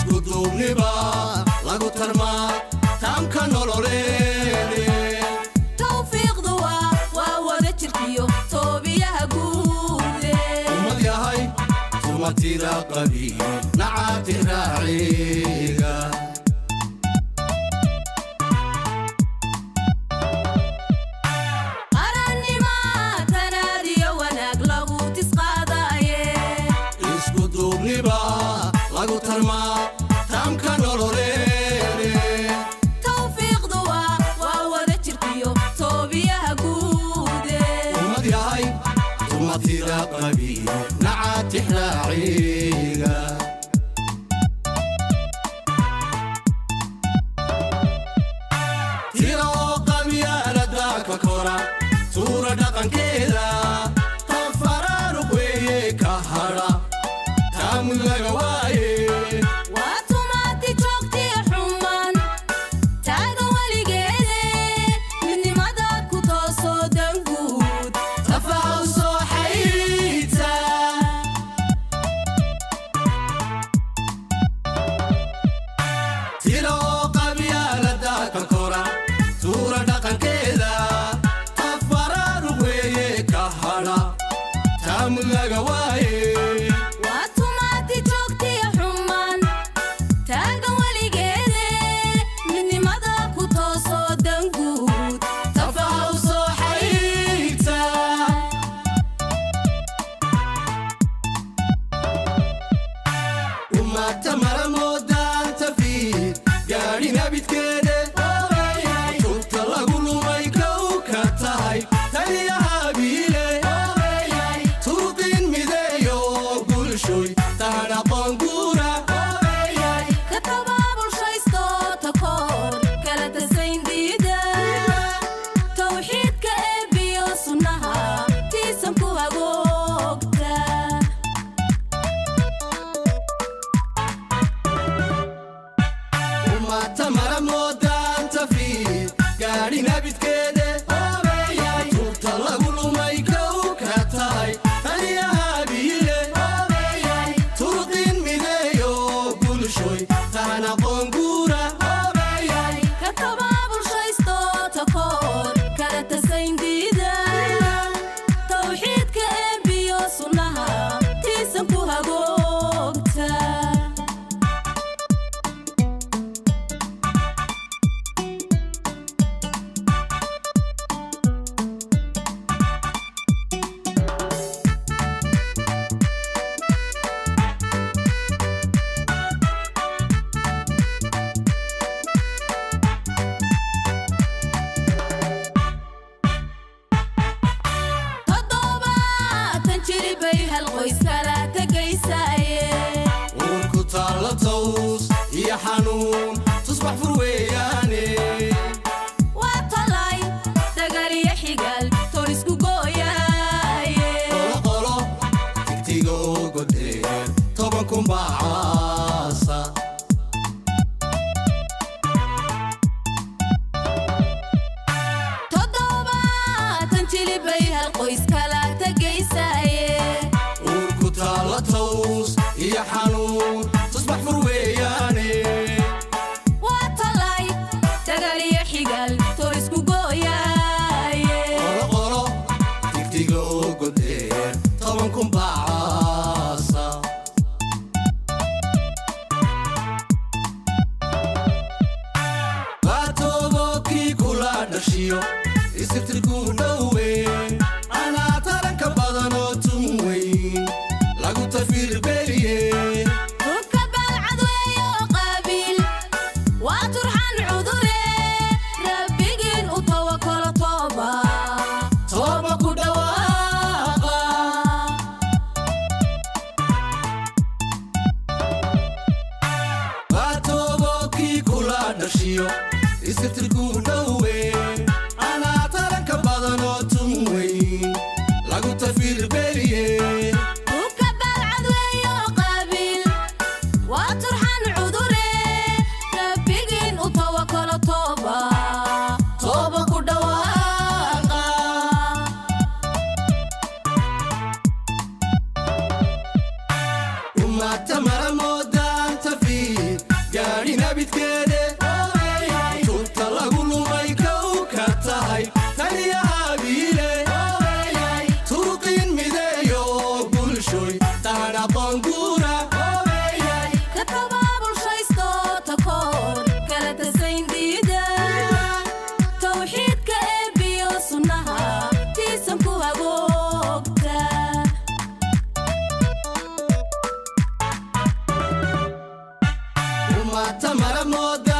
isku duubniba lagu tarmaa taamka nololeene tawfiiqdu waa wada jirkiyo toobiyaha guude ummad yahay tumatida qabiil nacaati raaciga lagu tarmaa taamka nololeene tawfiiqdu waa wada jirkiyo toobiyaha guude ummad yahay tumatida qabiil nacaati raaciga tira oo qabyaalada ka kora tuura dhaqankeeda tafaraaruq weeye ka hadha laga waaye waa tumaati joogtii xumaan taagan weligeede midnimada ku toosoo danguud tafahaw soo xayta tira oo qabyaalada ka kora tuura dhaqankeeda tafaraaruq weeye ka hadha taam laga waaye يا حنون تصبح فروياني وطلعي تقالي يحيقال توريسكو قوياي قولو تكتيقو قدير طبنكم بعاصة تضوبا تنجلي بيها القويس كلا تقيساي وركو تالتوس يا حنون تصبح فروياني وطلعي تقالي يحيقال توريسكو قوياي قولو تكتيقو قدير طبنكم بعاصة باتوغوكي كولا نشيو يستركو نوي أنا ترنك بدنو تموي لغو تفير بليه ركب العدوية وقابل وترحن عذري ربيقين وتوكل طوبة طوبة كدواقة باتوغوكي كولا نشيو يستركو نوي أنا ترنك بدنو تموي لغو تفير بليه ركب العدوية وقابل وترحن عذري ربيقين وتوكل طوبة طوبة كدواقة وما تمر مودان تفيد abidkeede tubta lagu lumay kow ka tahay taniya abiile turuqin mideeyo bulshoy taan aqoon guura ka tabaabulshaysto takoor kala tasayn diida tawxiidka eebbiyo sunnaha tiisan ku hagoogta umata mara mooda